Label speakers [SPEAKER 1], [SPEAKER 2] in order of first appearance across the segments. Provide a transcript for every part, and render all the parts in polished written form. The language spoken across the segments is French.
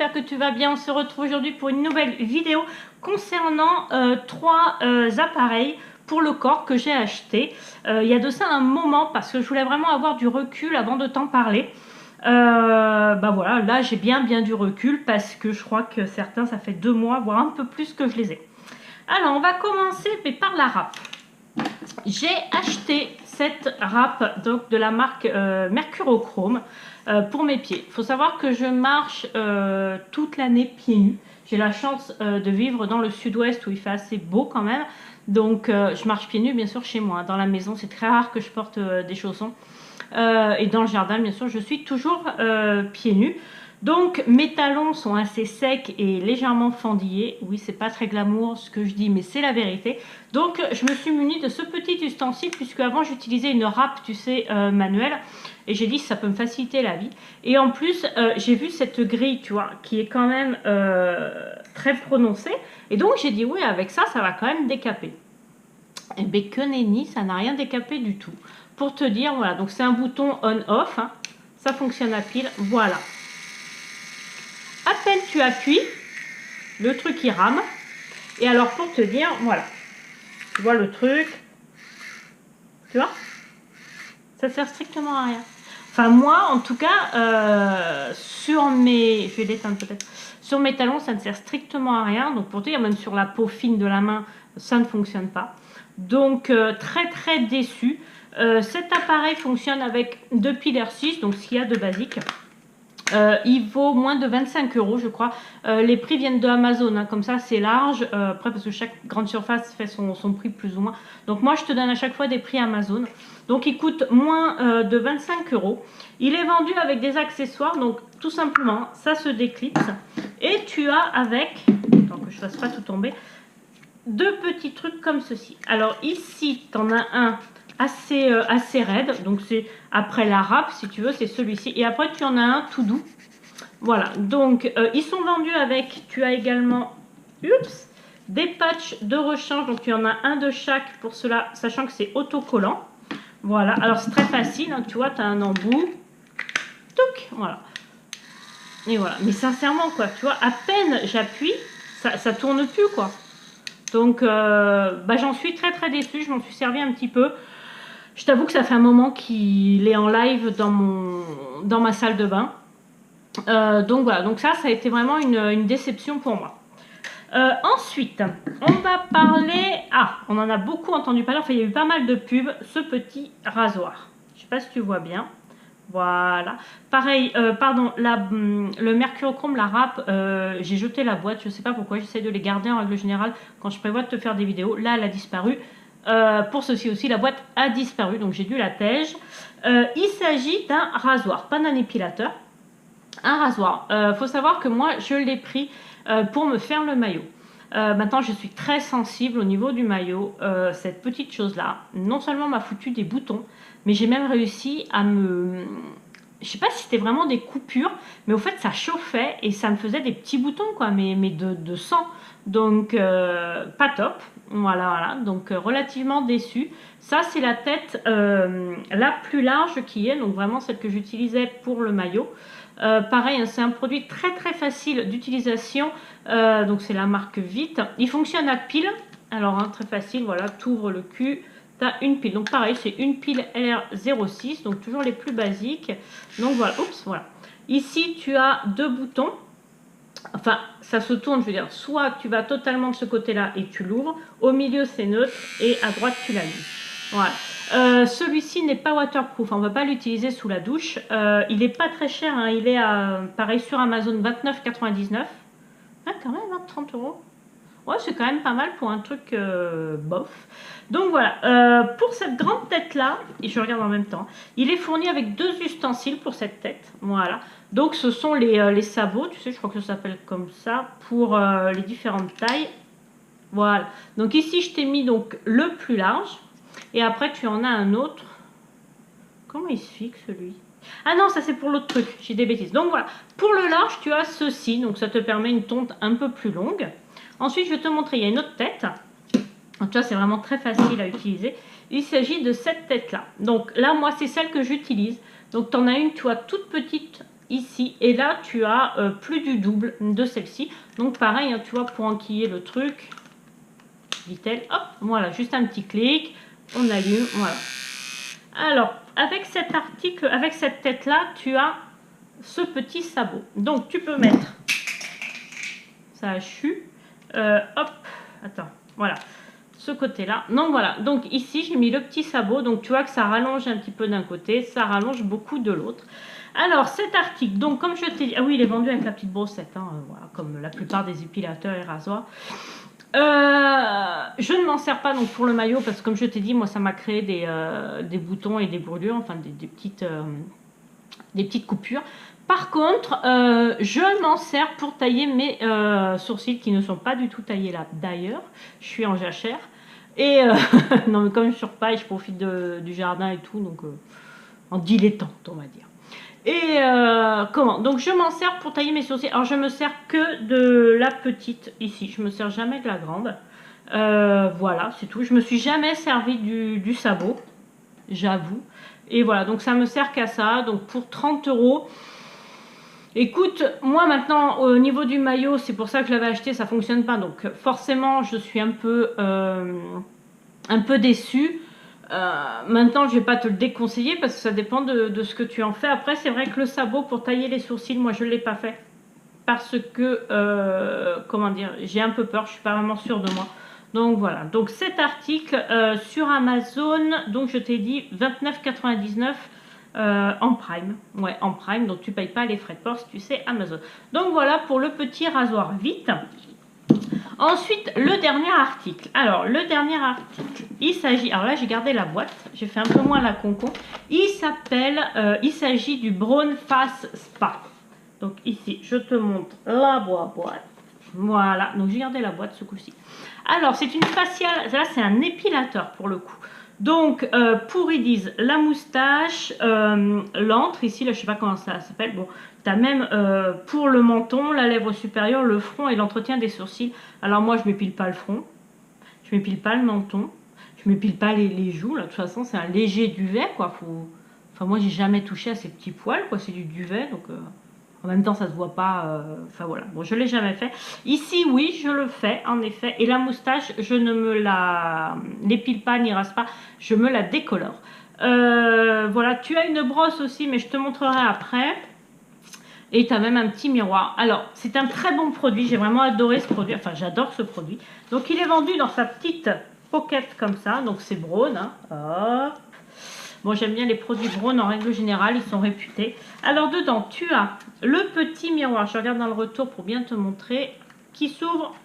[SPEAKER 1] j'espère que tu vas bien. On se retrouve aujourd'hui pour une nouvelle vidéo concernant trois appareils pour le corps que j'ai acheté il y a de ça un moment parce que je voulais vraiment avoir du recul avant de t'en parler. Bah voilà, là j'ai bien du recul parce que je crois que certains ça fait 2 mois voire un peu plus que je les ai. Alors on va commencer mais par la râpe. J'ai acheté cette râpe donc de la marque Mercurochrome pour mes pieds. Il faut savoir que je marche toute l'année pieds nus. J'ai la chance de vivre dans le sud-ouest où il fait assez beau quand même. Donc je marche pieds nus bien sûr chez moi. Dans la maison c'est très rare que je porte des chaussons. Et dans le jardin bien sûr je suis toujours pieds nus. Donc mes talons sont assez secs et légèrement fendillés. Oui, c'est pas très glamour ce que je dis, mais c'est la vérité. Donc je me suis munie de ce petit ustensile puisque avant j'utilisais une râpe, tu sais, manuelle. Et j'ai dit ça peut me faciliter la vie. Et en plus j'ai vu cette grille, tu vois, qui est quand même très prononcée. Et donc j'ai dit oui, avec ça, ça va quand même décaper. Et bien que nenni, ça n'a rien décapé du tout. Pour te dire, voilà, donc c'est un bouton on-off. Hein. Ça fonctionne à pile, voilà. À peine tu appuies, le truc il rame. Et alors pour te dire, voilà. Tu vois le truc. Tu vois? Ça sert strictement à rien. Enfin moi en tout cas, sur mes... Je vais l'éteindre peut-être. Sur mes talons ça ne sert strictement à rien. Donc pour te dire, même sur la peau fine de la main, ça ne fonctionne pas. Donc très déçu. Cet appareil fonctionne avec 2 piles R6, donc ce qu'il y a de basique. Il vaut moins de 25 € je crois. Les prix viennent de Amazon, hein, comme ça c'est large. Après parce que chaque grande surface fait son prix plus ou moins. Donc moi je te donne à chaque fois des prix Amazon. Donc il coûte moins de 25 €. Il est vendu avec des accessoires, donc tout simplement ça se déclipse. Et tu as avec, attends que je ne fasse pas tout tomber, 2 petits trucs comme ceci. Alors ici tu en as un assez raide, donc c'est après la râpe si tu veux, c'est celui-ci, et après tu en as un tout doux. Voilà, donc ils sont vendus avec, tu as également des patchs de rechange, donc tu en as un de chaque pour cela, sachant que c'est autocollant. Voilà, alors c'est très facile, hein, tu vois, tu as un embout, touc, voilà, et voilà, mais sincèrement quoi, tu vois, à peine j'appuie, ça tourne plus quoi. Donc bah, j'en suis très déçue, je m'en suis servi un petit peu. Je t'avoue que ça fait un moment qu'il est en live dans ma salle de bain. Donc voilà, donc ça a été vraiment une déception pour moi. Ensuite, on va parler... Ah, on en a beaucoup entendu parler, enfin il y a eu pas mal de pubs, ce petit rasoir. Je sais pas si tu vois bien. Voilà. Pareil, pardon, le Mercurochrome, la râpe, j'ai jeté la boîte, je sais pas pourquoi, j'essaie de les garder en règle générale quand je prévois de te faire des vidéos. Là, elle a disparu. Pour ceci aussi, la boîte a disparu, donc j'ai dû la tège. Il s'agit d'un rasoir, pas d'un épilateur. Un rasoir. Faut savoir que moi, je l'ai pris pour me faire le maillot. Maintenant, je suis très sensible au niveau du maillot. Cette petite chose-là, non seulement m'a foutu des boutons, mais j'ai même réussi à me... Je sais pas si c'était vraiment des coupures, mais au fait, ça chauffait et ça me faisait des petits boutons, quoi, mais de sang. Donc, pas top. Voilà. Donc, relativement déçu. Ça, c'est la tête la plus large qui est, donc vraiment celle que j'utilisais pour le maillot. Pareil, hein, c'est un produit très facile d'utilisation. Donc, c'est la marque Vite. Il fonctionne à pile. Alors, hein, très facile, voilà, tu ouvres le cul. Tu as une pile. Donc, pareil, c'est une pile R06. Donc, toujours les plus basiques. Donc, voilà. Oups, voilà. Ici, tu as 2 boutons. Enfin, ça se tourne, je veux dire, soit tu vas totalement de ce côté-là et tu l'ouvres. Au milieu, c'est neutre. Et à droite, tu l'allumes. Voilà. Celui-ci n'est pas waterproof. On ne va pas l'utiliser sous la douche. Il n'est pas très cher. Hein. Il est, pareil, sur Amazon, 29,99 €. Ah, quand même, hein, 30 €. Ouais, c'est quand même pas mal pour un truc bof. Donc voilà, pour cette grande tête-là, et je regarde en même temps, il est fourni avec 2 ustensiles pour cette tête. Voilà. Donc ce sont les sabots, tu sais, je crois que ça s'appelle comme ça, pour les différentes tailles. Voilà. Donc ici, je t'ai mis donc le plus large. Et après, tu en as un autre. Comment il se fixe, lui? Ah non, ça c'est pour l'autre truc, j'ai des bêtises. Donc voilà, pour le large, tu as ceci. Donc ça te permet une tonte un peu plus longue. Ensuite, je vais te montrer, il y a une autre tête. Donc, tu vois, c'est vraiment très facile à utiliser. Il s'agit de cette tête-là. Donc là, moi, c'est celle que j'utilise. Donc, tu en as une, tu vois, toute petite ici. Et là, tu as plus du double de celle-ci. Donc pareil, hein, tu vois, pour enquiller le truc, dit-elle, hop, voilà, juste un petit clic, on allume, voilà. Alors, avec cet article, avec cette tête-là, tu as ce petit sabot. Donc, tu peux mettre ça hachue, hop, attends, voilà, ce côté-là. Donc, voilà, donc ici, j'ai mis le petit sabot. Donc, tu vois que ça rallonge un petit peu d'un côté, ça rallonge beaucoup de l'autre. Alors, cet article, donc, comme je t'ai dit, ah oui, il est vendu avec la petite brossette, hein, voilà, comme la plupart des épilateurs et rasoirs. Je ne m'en sers pas donc pour le maillot parce que comme je t'ai dit, moi ça m'a créé des boutons et des brûlures, enfin des petites coupures. Par contre, je m'en sers pour tailler mes sourcils qui ne sont pas du tout taillés là. D'ailleurs, je suis en jachère et non mais comme je suis sur paille, je profite du jardin et tout, donc en dilettante on va dire. Et comment? Donc je m'en sers pour tailler mes sourcils. Alors je me sers que de la petite ici. Je me sers jamais de la grande. Voilà, c'est tout. Je me suis jamais servi du sabot, j'avoue. Et voilà, donc ça me sert qu'à ça. Donc pour 30 €. Écoute, moi maintenant au niveau du maillot, c'est pour ça que je l'avais acheté, ça fonctionne pas. Donc forcément, je suis un peu déçue. Maintenant, je vais pas te le déconseiller parce que ça dépend de ce que tu en fais. Après, c'est vrai que le sabot pour tailler les sourcils, moi, je ne l'ai pas fait parce que, comment dire, j'ai un peu peur. Je suis pas vraiment sûre de moi. Donc voilà. Donc cet article sur Amazon, donc je t'ai dit 29,99 en Prime. Ouais, en Prime. Donc tu payes pas les frais de port si tu sais Amazon. Donc voilà pour le petit rasoir vite. Ensuite, le dernier article. Alors, le dernier article, il s'agit... Alors là, j'ai gardé la boîte. J'ai fait un peu moins la concon. Il s'agit du Braun Face Spa. Donc ici, je te montre la boîte. Voilà. Donc, j'ai gardé la boîte ce coup-ci. Alors, c'est une faciale. Là, c'est un épilateur pour le coup. Donc, pour, ils disent la moustache, l'antre. Ici, là, je sais pas comment ça s'appelle. Bon, tu as même pour le menton, la lèvre supérieure, le front et l'entretien des sourcils. Alors moi, je m'épile pas le front, je m'épile pas le menton, je m'épile pas les joues. Là, de toute façon, c'est un léger duvet, quoi. Enfin, moi, j'ai jamais touché à ces petits poils, quoi. C'est du duvet, donc en même temps, ça se voit pas. Enfin voilà. Bon, je l'ai jamais fait. Ici, oui, je le fais, en effet. Et la moustache, je ne me l'épile pas ni rase pas, je me la décolore. Voilà, tu as une brosse aussi, mais je te montrerai après. Et tu as même un petit miroir. Alors, c'est un très bon produit. J'ai vraiment adoré ce produit. Enfin, j'adore ce produit. Donc, il est vendu dans sa petite pocket comme ça. Donc, c'est Braun. Hein. Hop. Bon, j'aime bien les produits Braun en règle générale. Ils sont réputés. Alors, dedans, tu as le petit miroir. Je regarde dans le retour pour bien te montrer. Qui s'ouvre.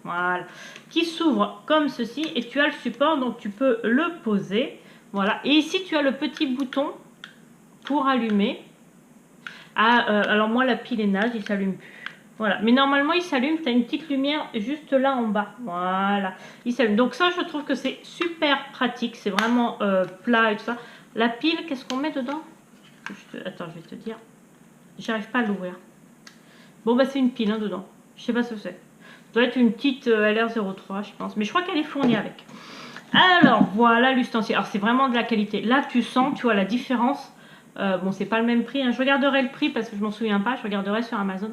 [SPEAKER 1] Voilà. Qui s'ouvre comme ceci. Et tu as le support. Donc, tu peux le poser. Voilà. Et ici, tu as le petit bouton pour allumer. Alors moi la pile est naze, il s'allume plus. Voilà, mais normalement il s'allume, tu as une petite lumière juste là en bas. Voilà, il s'allume. Donc ça je trouve que c'est super pratique, c'est vraiment plat et tout ça. La pile, qu'est-ce qu'on met dedans? Attends, je vais te dire. J'arrive pas à l'ouvrir. Bon bah c'est une pile hein, dedans. Je sais pas ce que c'est. Ça doit être une petite LR03 je pense. Mais je crois qu'elle est fournie avec. Alors voilà l'ustensile. Alors c'est vraiment de la qualité. Là tu sens, tu vois la différence. Bon, c'est pas le même prix. Hein. Je regarderai le prix parce que je m'en souviens pas. Je regarderai sur Amazon.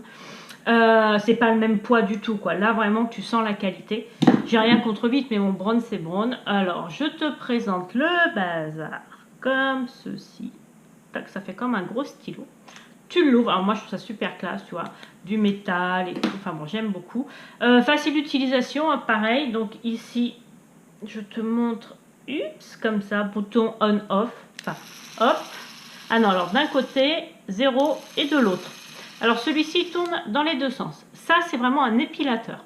[SPEAKER 1] C'est pas le même poids du tout, quoi. Là, vraiment, tu sens la qualité. J'ai rien contre vite, mais mon Braun, c'est Braun. Alors, je te présente le bazar comme ceci. Tac, ça fait comme un gros stylo. Tu l'ouvres. Alors, moi, je trouve ça super classe, tu vois. Du métal et tout. Enfin, bon, j'aime beaucoup. Facile d'utilisation, hein, pareil. Donc, ici, je te montre. Ups, comme ça. Bouton on-off. Enfin, hop. Ah non, alors d'un côté, 0 et de l'autre. Alors celui-ci tourne dans les deux sens. Ça, c'est vraiment un épilateur.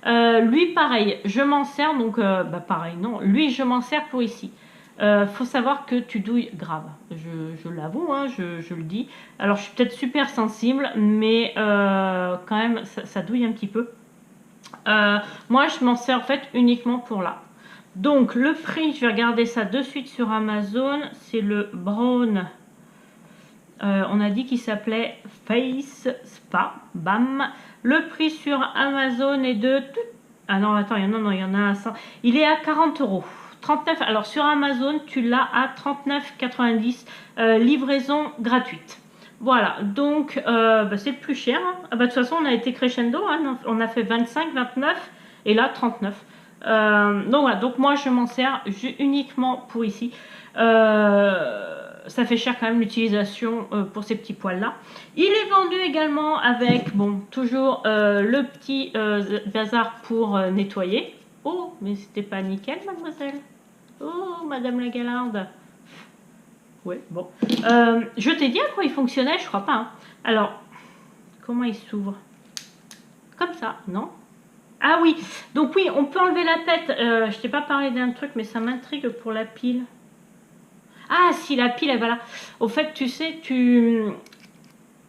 [SPEAKER 1] Lui, pareil, je m'en sers, donc, pareil, non. Lui, je m'en sers pour ici. Faut savoir que tu douilles grave. Je l'avoue, hein, je le dis. Alors, je suis peut-être super sensible, mais quand même, ça douille un petit peu. Moi, je m'en sers en fait uniquement pour là. Donc, le prix, je vais regarder ça de suite sur Amazon. C'est le Braun. On a dit qu'il s'appelait Face Spa. Bam. Le prix sur Amazon est de... Ah non, attends, il y en a à 100. Il est à 40 €. 39. Alors sur Amazon, tu l'as à 39,90 livraison gratuite. Voilà, donc c'est le plus cher. Hein. Ah bah, de toute façon, on a été crescendo, hein, on a fait 25, 29 et là 39. Donc voilà, donc moi je m'en sers uniquement pour ici. Ça fait cher quand même l'utilisation pour ces petits poils là. Il est vendu également avec, bon, toujours le petit bazar pour nettoyer. Oh, mais c'était pas nickel, mademoiselle. Oh, madame la galarde. Ouais, bon. Je t'ai dit à quoi il fonctionnait, je crois pas. Hein. Alors, comment il s'ouvre? Comme ça, non? Ah oui, donc oui, on peut enlever la tête. Je t'ai pas parlé d'un truc, mais ça m'intrigue pour la pile. Ah, si, la pile, elle va là. Au fait, tu sais,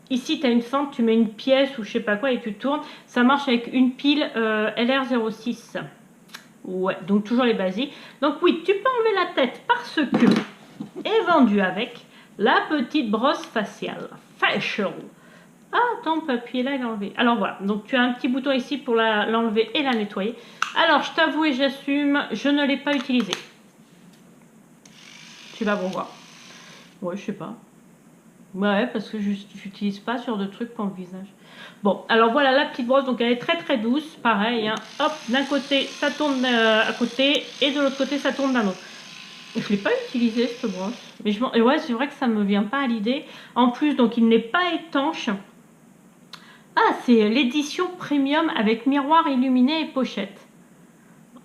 [SPEAKER 1] ici, tu as une fente, tu mets une pièce ou je sais pas quoi et tu tournes. Ça marche avec une pile LR06. Ouais, donc toujours les basiques. Donc oui, tu peux enlever la tête parce que est vendu avec la petite brosse faciale. Facial. Ah, attends, on peut appuyer là et l'enlever. Alors voilà, donc tu as un petit bouton ici pour l'enlever et la nettoyer. Alors, je t'avoue et j'assume, je ne l'ai pas utilisé. Tu vas voir. Ouais, je sais pas. Ouais, parce que je n'utilise pas sur de trucs pour le visage. Bon, alors voilà la petite brosse, donc elle est très très douce, pareil. Hein. Hop, d'un côté ça tourne à côté et de l'autre côté ça tourne d'un autre. Je ne l'ai pas utilisé cette brosse. Mais et ouais, c'est vrai que ça ne me vient pas à l'idée. En plus, donc il n'est pas étanche. Ah, c'est l'édition premium avec miroir illuminé et pochette.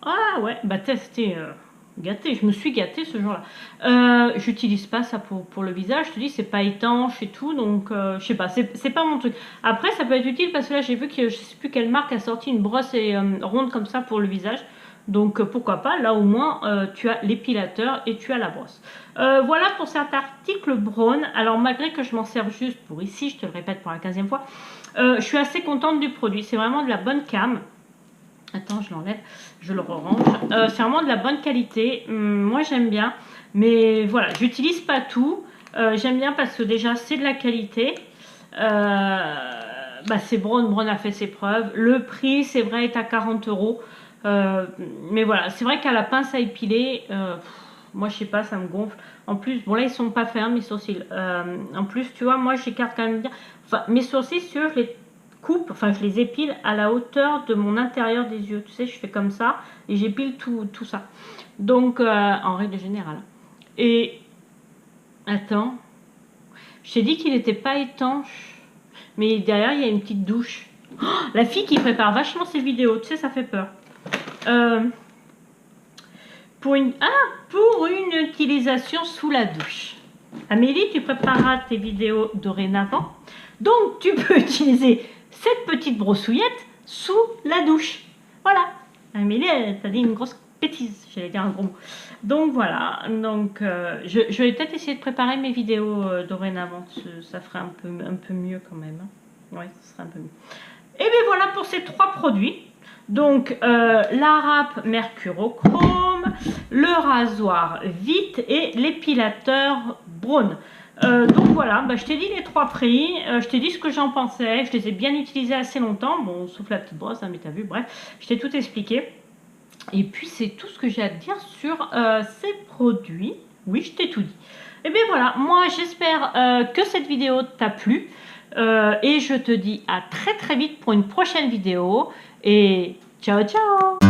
[SPEAKER 1] Ah ouais, bah testé. Gâté, je me suis gâtée ce jour-là. J'utilise pas ça pour le visage, je te dis, c'est pas étanche et tout, donc je sais pas, c'est pas mon truc. Après, ça peut être utile parce que là, j'ai vu que je sais plus quelle marque a sorti une brosse ronde comme ça pour le visage. Donc pourquoi pas, là au moins tu as l'épilateur et tu as la brosse. Voilà pour cet article Braun. Alors malgré que je m'en serve juste pour ici, je te le répète pour la 15e fois, je suis assez contente du produit. C'est vraiment de la bonne cam. Attends, je l'enlève, je le range. C'est vraiment de la bonne qualité. Moi, j'aime bien. Mais voilà, j'utilise pas tout. J'aime bien parce que déjà, c'est de la qualité. C'est Braun. Braun a fait ses preuves. Le prix, c'est vrai, est à 40 €. Mais voilà, c'est vrai qu'à la pince à épiler, moi, je sais pas, ça me gonfle. En plus, bon là, ils sont pas fermes, mes sourcils. En plus, tu vois, moi, j'écarte quand même bien. Enfin, mes sourcils, si tu veux, je les coupe, enfin je les épile à la hauteur de mon intérieur des yeux, tu sais, je fais comme ça et j'épile tout ça, donc en règle générale. Et attends, je t'ai dit qu'il n'était pas étanche, mais derrière il y a une petite douche. Oh, la fille qui prépare vachement ses vidéos, tu sais, ça fait peur. Pour une utilisation sous la douche. Amélie, tu prépareras tes vidéos dorénavant, donc tu peux utiliser cette petite brossouillette sous la douche. Voilà. Amélie, elle t'a dit une grosse bêtise, j'allais dire un gros mot. Donc voilà, donc je vais peut-être essayer de préparer mes vidéos dorénavant, ça ferait un peu mieux quand même. Hein. Ouais, ça serait un peu mieux. Et bien voilà pour ces 3 produits. Donc la râpe mercurochrome, le rasoir vite et l'épilateur Braun. Donc voilà, je t'ai dit les 3 prix, je t'ai dit ce que j'en pensais, je les ai bien utilisés assez longtemps, bon sauf la petite brosse, hein, mais t'as vu, bref, je t'ai tout expliqué. Et puis c'est tout ce que j'ai à te dire sur ces produits. Oui, je t'ai tout dit. Et bien voilà, moi j'espère que cette vidéo t'a plu. Et je te dis à très très vite pour une prochaine vidéo. Et ciao ciao!